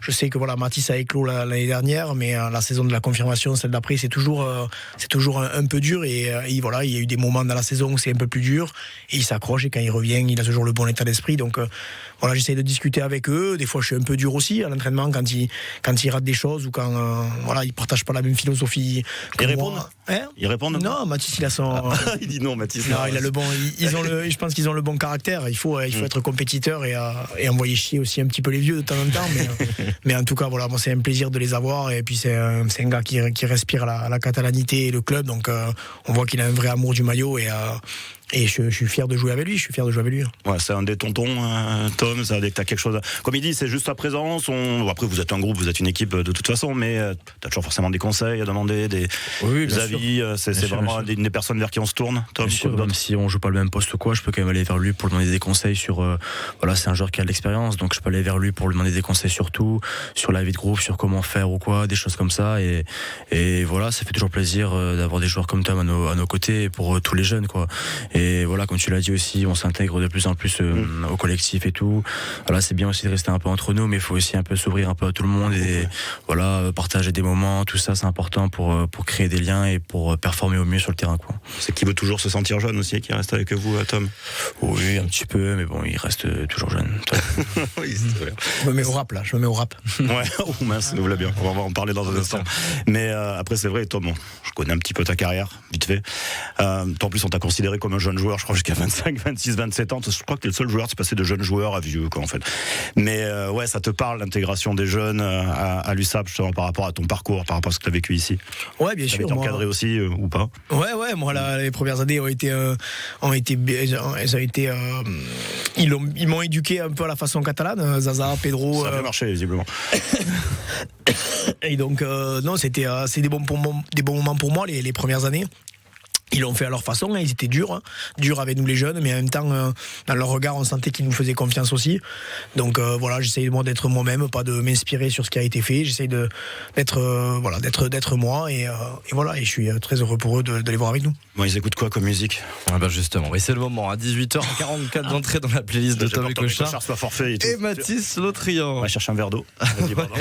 Je sais que Mathis a éclos l'année dernière, mais la saison de la confirmation, celle d'après, c'est toujours un peu dur. Et voilà, il y a eu des moments dans la saison où c'est un peu plus dur, et il s'accroche, et quand il revient, il a toujours le bon état d'esprit. Donc j'essaie de discuter avec eux. Des fois, je suis un peu dur aussi à l'entraînement quand ils ratent des choses, ou quand ils partagent pas la même philosophie. Ils répondent. Ils répondent. Non, Mathis, il a son. Il dit non, Mathis. Non, il a le bon. Je pense qu'ils ont le bon caractère. Il faut être compétiteur et envoyer chier aussi un petit peu les vieux de temps en temps. Mais en tout cas, moi, c'est un plaisir de les avoir. Et puis c'est un gars qui respire la catalanité et le club. Donc on voit qu'il a un vrai amour du maillot, Et je suis fier de jouer avec lui. Ouais, c'est un des tontons, Tom. Ça, dès que t'as quelque chose. Comme il dit, c'est juste sa présence. Après, vous êtes un groupe, vous êtes une équipe de toute façon, mais t'as toujours forcément des conseils à demander, des avis. C'est vraiment des personnes vers qui on se tourne. Tom, sûr, même si on joue pas le même poste ou quoi, je peux quand même aller vers lui pour lui demander des conseils sur. Voilà, c'est un joueur qui a de l'expérience, donc je peux aller vers lui pour lui demander des conseils sur tout, sur la vie de groupe, sur comment faire ou quoi, des choses comme ça. Et voilà, ça fait toujours plaisir d'avoir des joueurs comme Tom à nos côtés pour tous les jeunes, quoi. Et voilà, comme tu l'as dit aussi, on s'intègre de plus en plus au collectif et tout. Voilà, c'est bien aussi de rester un peu entre nous, mais il faut aussi un peu s'ouvrir un peu à tout le monde et voilà, partager des moments, tout ça, c'est important pour créer des liens et pour performer au mieux sur le terrain, quoi. C'est qu'il veut toujours se sentir jeune aussi, qui reste avec vous, Tom. Oui, un petit peu, mais bon, il reste toujours jeune. Oui, c'est vrai. Je me mets au rap. Ouais, oh mince, nous voilà bien. On va en parler dans un instant. Mais après, c'est vrai, Tom, je connais un petit peu ta carrière, vite fait. Toi, en plus, on t'a considéré comme un jeune joueur, je crois, jusqu'à 25, 26, 27 ans. Je crois que t'es le seul joueur, c'est passé de jeune joueur à vieux, quoi, en fait. Mais ouais, ça te parle, l'intégration des jeunes à l'USAP, justement, par rapport à ton parcours, par rapport à ce que t'as vécu ici. Ouais, bien sûr. T'as été encadré aussi, ou pas? Ouais, moi, les premières années ils m'ont éduqué un peu à la façon catalane, Zaza, Pedro. Ça a bien marché, visiblement. Et donc, non, c'est des bons moments pour moi, les premières années. Ils l'ont fait à leur façon, ils étaient durs avec nous les jeunes, mais en même temps, dans leur regard, on sentait qu'ils nous faisaient confiance aussi. Donc voilà, j'essaye moi d'être moi-même, pas de m'inspirer sur ce qui a été fait. J'essaye d'être moi, et voilà, et je suis très heureux pour eux de les voir avec nous. Bon, ils écoutent quoi comme musique? Justement, oui, c'est le moment, à 18h44 d'entrer dans la playlist de Tom et Cochard. Soit forfait et Mathis Lotrian. On va chercher un verre d'eau. Vas-y, pardon.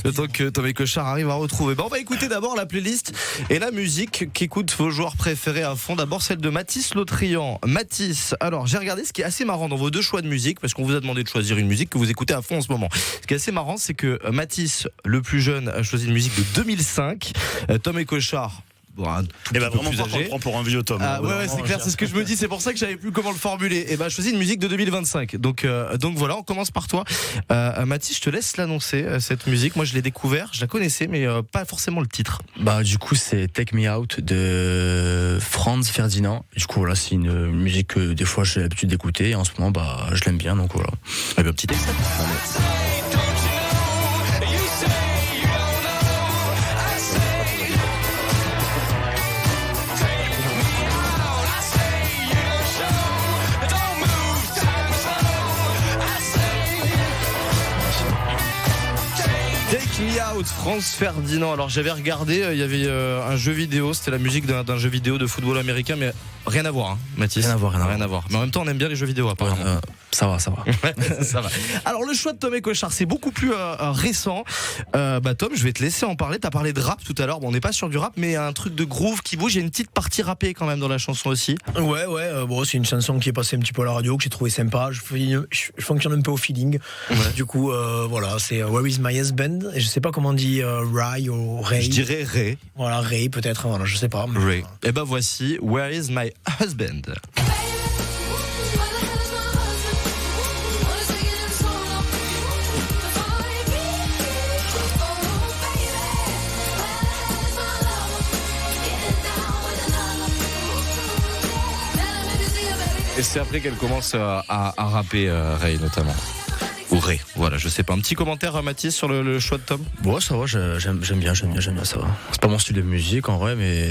Le temps que Tom et Cochard arrivent à retrouver. On va écouter d'abord la playlist et la musique qui écoute vos joueurs préférés à fond. D'abord celle de Mathis Lotrian. Mathis, alors j'ai regardé ce qui est assez marrant dans vos deux choix de musique, parce qu'on vous a demandé de choisir une musique que vous écoutez à fond en ce moment. Ce qui est assez marrant, c'est que Mathis, le plus jeune, a choisi une musique de 2005. Tom et Cochard, un tout petit peu vraiment plus pas âgé. qu'on prend pour un vieux Tom. Ouais, c'est clair, c'est ce que je me dis, c'est pour ça que j'avais plus comment le formuler. Et choisis une musique de 2025. Donc voilà, on commence par toi. Mathis, je te laisse l'annoncer, cette musique. Moi, je l'ai découvert, je la connaissais, mais pas forcément le titre. Du coup, c'est Take Me Out de Franz Ferdinand. Du coup, voilà, c'est une musique que des fois j'ai l'habitude d'écouter. Et en ce moment, je l'aime bien, donc voilà. Un petit extrait. Take Me Out, France Ferdinand. Alors j'avais regardé, il y avait un jeu vidéo, c'était la musique d'un jeu vidéo de football américain, mais rien à voir, Mathis. Rien à voir. Mais en même temps, on aime bien les jeux vidéo, apparemment. Ça va. Ça va. Alors le choix de Tom et Cochard, c'est beaucoup plus récent. Tom, je vais te laisser en parler. T'as parlé de rap tout à l'heure. Bon, on n'est pas sur du rap, mais un truc de groove qui bouge. Il y a une petite partie rappée quand même dans la chanson aussi. Ouais. C'est une chanson qui est passée un petit peu à la radio, que j'ai trouvé sympa. Je fonctionne un peu au feeling. Ouais. Du coup, voilà, c'est Where Is My Husband. Et je sais pas comment on dit Ray ou Ray. Je dirais Ray. Voilà, Ray peut-être. Voilà, je sais pas. Mais... Ray. Et voici Where Is My Husband. Et c'est après qu'elle commence à rapper, Ray notamment. Ou Ray, voilà, je sais pas. Un petit commentaire, Mathis, sur le choix de Tom? Ouais, ça va, j'aime bien, ça va. C'est pas mon style de musique en vrai, mais.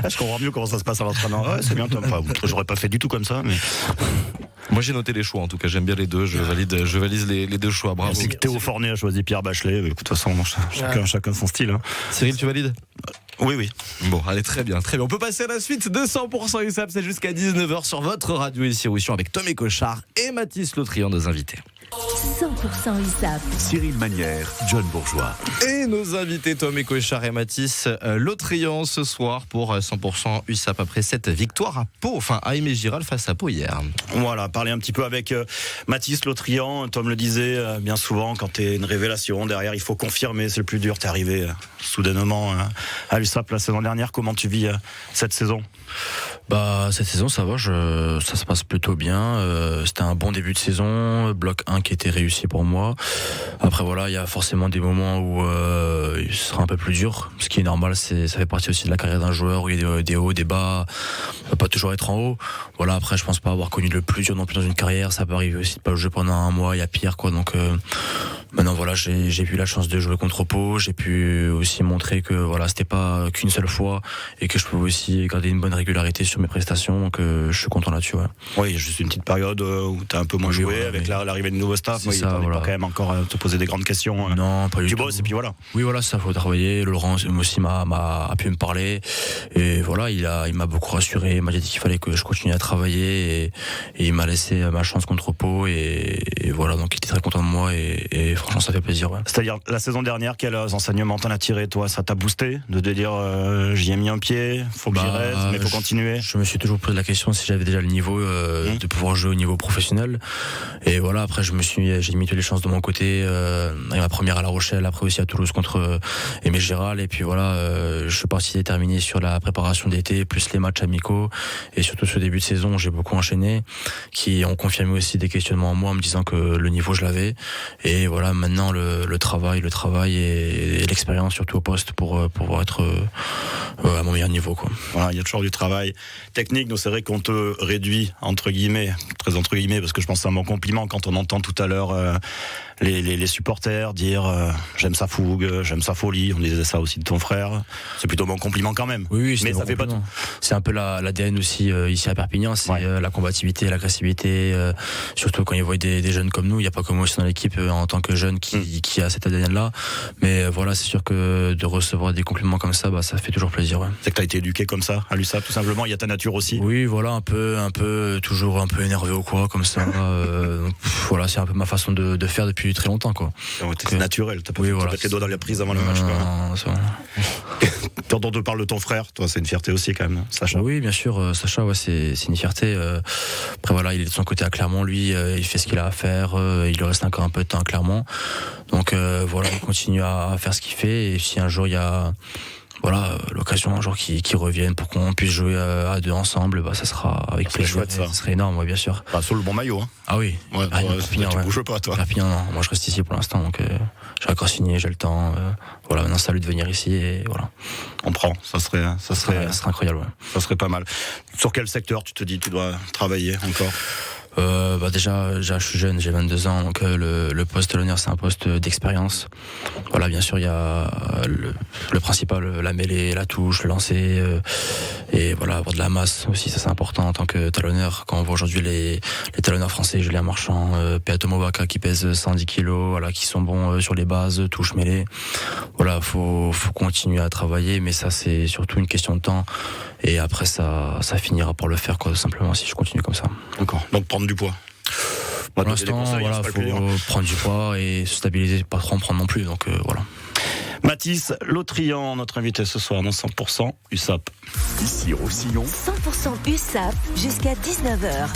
Je comprends mieux comment ça se passe à l'entraînement. Ouais, c'est bien, Tom. Enfin, j'aurais pas fait du tout comme ça, mais. Moi j'ai noté les choix, en tout cas j'aime bien les deux, je valide les deux choix, bravo. C'est que Théo Fornet a choisi Pierre Bachelet, de toute façon chacun son style. Hein. Cyril, tu valides? Oui. Bon, allez, très bien. On peut passer à la suite de 100% USAP, c'est jusqu'à 19h sur votre radio ici Roussillon avec Tom et Cochard et Mathis Lotrian, nos invités. 100% USAP. Cyril Manière, John Bourgeois. Et nos invités Tom et Cochard et Mathis Lotrian ce soir pour 100% USAP après cette victoire à Pau, à Aimé Giral face à Pau hier. Voilà, parler un petit peu avec Mathis Lotrian. Tom le disait, bien souvent quand t'es une révélation derrière, il faut confirmer, c'est le plus dur. T'es arrivé soudainement à l'USAP la saison dernière. Comment tu vis cette saison? Cette saison ça va, ça se passe plutôt bien. C'était un bon début de saison, bloc 1 qui était réussi pour moi. Après voilà, il y a forcément des moments où il sera un peu plus dur, ce qui est normal, ça fait partie aussi de la carrière d'un joueur où il y a des hauts, des bas, on peut pas toujours être en haut. Voilà, après je pense pas avoir connu le plus dur non plus dans une carrière, ça peut arriver aussi de pas jouer pendant un mois, il y a pire quoi. Donc maintenant voilà, j'ai eu la chance de jouer contre Pau, j'ai pu aussi montrer que voilà, c'était pas qu'une seule fois et que je pouvais aussi garder une bonne régularité sur mes prestations, donc je suis content là-dessus. Ouais. Oui, il y a juste une petite période où tu as un peu moins joué avec l'arrivée de nouveau staff. Oui, ça, voilà. Pas quand même encore à te poser des grandes questions. Non, pas du tout. Tu bosses et puis voilà. Oui, voilà, ça faut travailler. Laurent aussi a pu me parler et voilà, il m'a beaucoup rassuré, il m'a dit qu'il fallait que je continue à travailler et il m'a laissé ma chance contre Pau et voilà, donc il était très content de moi et franchement ça fait plaisir. Ouais. C'est-à-dire la saison dernière, quels enseignements t'en as tiré toi? Ça t'a boosté de te dire j'y ai mis un pied, faut que j'y reste, mais faut continuer? Je me suis toujours posé la question si j'avais déjà le niveau de pouvoir jouer au niveau professionnel. Et voilà, après j'ai mis toutes les chances de mon côté. Avec ma première à La Rochelle, après aussi à Toulouse contre Aimé Gérald. Et puis voilà, je suis parti déterminé sur la préparation d'été, plus les matchs amicaux. Et surtout ce début de saison, j'ai beaucoup enchaîné, qui ont confirmé aussi des questionnements en moi en me disant que le niveau je l'avais. Et voilà, maintenant le travail et l'expérience surtout au poste pour pouvoir être à mon meilleur niveau, quoi. Voilà, il y a toujours du travail technique. Nous, c'est vrai qu'on te réduit entre guillemets, très entre guillemets, parce que je pense que c'est un bon compliment quand on entend tout à l'heure les supporters dire j'aime sa fougue, j'aime sa folie. On disait ça aussi de ton frère. C'est plutôt bon compliment quand même. Oui, mais ça fait pas tout. C'est un peu l'ADN aussi ici à Perpignan, c'est la combativité, l'agressivité, surtout quand ils voient des jeunes comme nous. Il n'y a pas que moi aussi dans l'équipe en tant que jeune qui a cet ADN là. Mais voilà, c'est sûr que de recevoir des compliments comme ça, ça fait toujours plaisir. Ouais. C'est que tu as été éduqué comme ça à l'USAP tout simplement. Il y a ta nature aussi. Oui, voilà, un peu toujours un peu énervé ou quoi comme ça. Voilà, c'est un peu ma façon de faire depuis très longtemps, quoi. C'est naturel. T'as pas mettre les doigts dans la prise avant le match. Quand on te parle de ton frère, toi, c'est une fierté aussi quand même, Sacha. Oui, bien sûr, Sacha, c'est une fierté. Après voilà, il est de son côté à Clermont, lui, il fait ce qu'il a à faire. Il lui reste encore un peu de temps à Clermont, donc voilà, il continue à faire ce qu'il fait. Et si un jour il y a l'occasion un jour qui reviennent pour qu'on puisse jouer à deux ensemble, ça sera avec plaisir. Chouette, ça serait énorme, bien sûr. Sur le bon maillot. Hein. Ah oui. Ouais, Perpignan, tu bouges pas, toi. Perpignan, non. Moi je reste ici pour l'instant, donc j'ai encore signé, j'ai le temps. Voilà, maintenant c'est à lui de venir ici et voilà. On prend. Ça serait incroyable. Ouais. Ça serait pas mal. Sur quel secteur tu te dis tu dois travailler encore? Déjà je suis jeune, j'ai 22 ans, donc le poste de l'honneur c'est un poste d'expérience. Voilà, bien sûr il y a le principal, la mêlée, la touche, le lancer, et voilà, avoir de la masse aussi, ça c'est important en tant que talonneur. Quand on voit aujourd'hui les talonneurs français, Julien Marchand, Peato Mobaka qui pèse 110 kilos, voilà, qui sont bons sur les bases, touche, mêlée. Voilà, faut continuer à travailler, mais ça c'est surtout une question de temps. Et après ça finira par le faire, quoi, simplement, si je continue comme ça. D'accord. Donc prendre du poids. Pour l'instant, voilà, faut prendre du poids et se stabiliser, pas trop en prendre non plus. Donc voilà. Mathis Lautrian, notre invité ce soir dans 100% USAP. Ici Roussillon. 100% USAP jusqu'à 19h.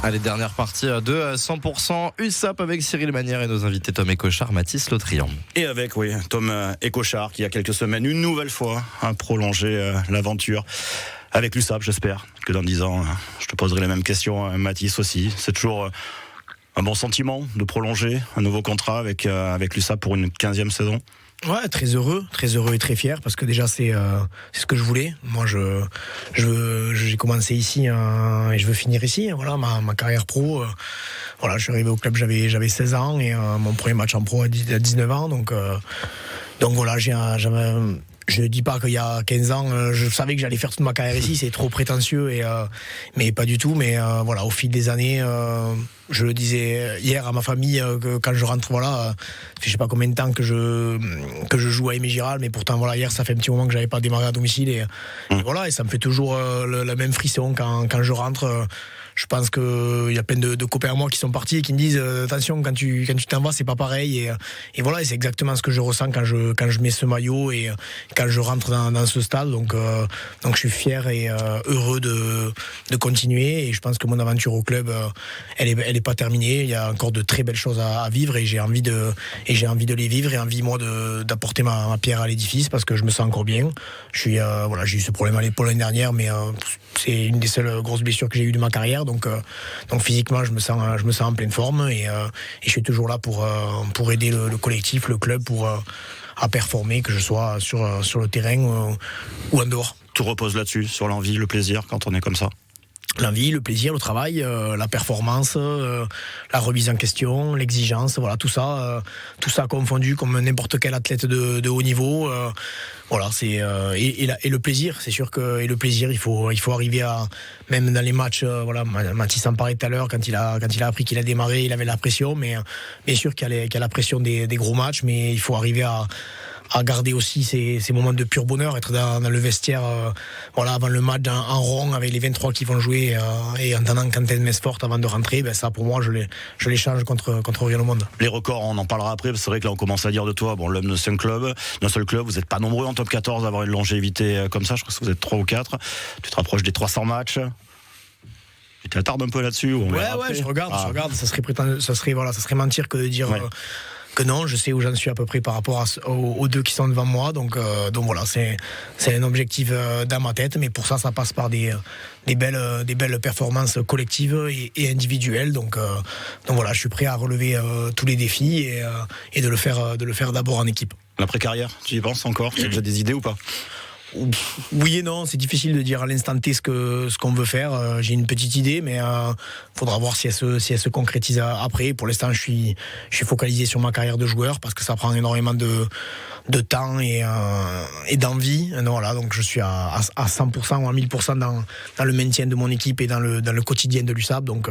Allez, dernière partie de 100% USAP avec Cyril Manière et nos invités Tom Écochard, Mathis Lautrian. Et avec, Tom Écochard qui, il y a quelques semaines, une nouvelle fois, a prolongé l'aventure avec l'USAP. J'espère que dans 10 ans, je te poserai les mêmes questions, Mathis aussi. C'est toujours un bon sentiment de prolonger un nouveau contrat avec l'USAP pour une 15e saison. Ouais, très heureux et très fier parce que déjà c'est ce que je voulais. Moi j'ai commencé ici et je veux finir ici. Voilà, ma carrière pro. Voilà, je suis arrivé au club, j'avais 16 ans et mon premier match en pro à 19 ans. Donc voilà, je ne dis pas qu'il y a 15 ans, je savais que j'allais faire toute ma carrière ici, c'est trop prétentieux, mais pas du tout. Mais voilà, au fil des années, je le disais hier à ma famille, que quand je rentre, voilà, je sais pas combien de temps que je joue à Aimé Gérald, mais pourtant voilà, hier ça fait un petit moment que j'avais pas démarré à domicile et voilà, et ça me fait toujours le même frisson quand je rentre. je pense qu'il y a plein de copains à moi qui sont partis et qui me disent attention, quand tu t'en vas, c'est pas pareil. Et voilà, et c'est exactement ce que je ressens quand je mets ce maillot et quand je rentre dans ce stade. Donc je suis fier et heureux de continuer. Et je pense que mon aventure au club, elle est pas terminée. Il y a encore de très belles choses à vivre et j'ai envie de les vivre et envie moi d'apporter ma pierre à l'édifice parce que je me sens encore bien. J'ai eu ce problème à l'épaule l'année dernière, mais c'est une des seules grosses blessures que j'ai eues de ma carrière. Donc physiquement, je me sens en pleine forme et je suis toujours là pour aider le collectif, le club, à performer, que je sois sur le terrain ou en dehors. Tout repose là-dessus, sur l'envie, le plaisir, quand on est comme ça. L'envie, le plaisir, le travail, la performance, la remise en question, l'exigence, voilà, tout ça confondu comme n'importe quel athlète de haut niveau. Voilà, c'est et le plaisir, c'est sûr que le plaisir, il faut arriver à, même dans les matchs, voilà, Mathis en parlait tout à l'heure, quand il a appris qu'il a démarré, il avait la pression, mais bien sûr qu'il y a la pression des gros matchs, mais il faut arriver à garder aussi ces moments de pur bonheur, être dans le vestiaire avant le match en rond avec les 23 qui vont jouer et en attendant Quentin Mesfort avant de rentrer, ça pour moi je l'échange contre rien au monde. Les records, on en parlera après, c'est vrai que là on commence à dire de toi, l'homme d'un seul club, vous n'êtes pas nombreux en top 14 à avoir une longévité comme ça, je crois que vous êtes 3 ou 4, tu te rapproches des 300 matchs. Tu t'attardes un peu là-dessus ou on verra après. je regarde, ça serait mentir que de dire que non, je sais où j'en suis à peu près par rapport aux deux qui sont devant moi, donc voilà, c'est un objectif dans ma tête, mais pour ça passe par des belles performances collectives et individuelles, donc voilà, je suis prêt à relever tous les défis et de le faire d'abord en équipe. L'après-carrière, tu y penses encore? Tu as déjà des idées ou pas? Oui et non, c'est difficile de dire à l'instant T ce qu'on veut faire. J'ai une petite idée, mais faudra voir si elle se concrétise après. Pour l'instant, je suis focalisé sur ma carrière de joueur parce que ça prend énormément de temps et d'envie. Voilà, donc je suis à 100% ou à 1000% dans le maintien de mon équipe et dans le quotidien de l'USAP. Donc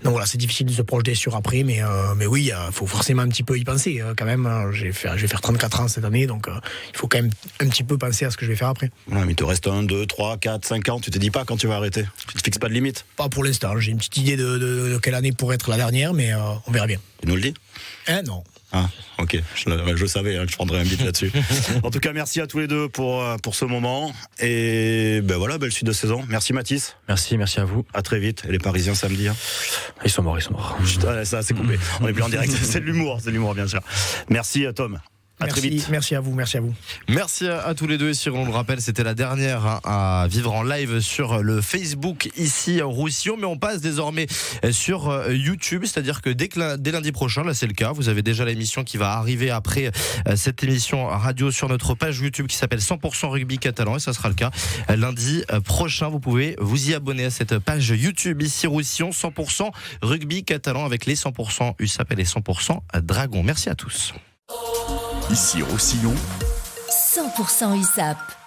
voilà, c'est difficile de se projeter sur après, mais oui, il faut forcément un petit peu y penser quand même. Je vais faire 34 ans cette année, donc il faut quand même un petit peu penser à ce que je vais faire après. Ouais, mais il te reste 1, 2, 3, 4, 5 ans, tu te dis pas quand tu vas arrêter? Tu te fixes pas de limite? Pas pour l'instant, j'ai une petite idée de quelle année pourrait être la dernière, mais on verra bien. Tu nous le dis? Non. Ah, ok, je savais que je prendrais un bit là-dessus. En tout cas, merci à tous les deux pour ce moment. Et voilà, belle suite de saison. Merci Mathis. Merci à vous. À très vite. Et les Parisiens samedi. Ils sont morts. Putain, ça c'est coupé. On est plus en direct. C'est de l'humour bien sûr. Merci Tom. Très vite. Merci à vous. Merci à tous les deux. Et si on le rappelle, c'était la dernière à vivre en live sur le Facebook ici à Roussillon, mais on passe désormais sur YouTube, c'est-à-dire que dès lundi prochain, là c'est le cas, vous avez déjà l'émission qui va arriver après cette émission radio sur notre page YouTube qui s'appelle 100% Rugby Catalan, et ça sera le cas lundi prochain. Vous pouvez vous y abonner à cette page YouTube ici Roussillon, 100% Rugby Catalan avec les 100% USAP et les 100% Dragons. Merci à tous. Ici Roussillon, 100% USAP.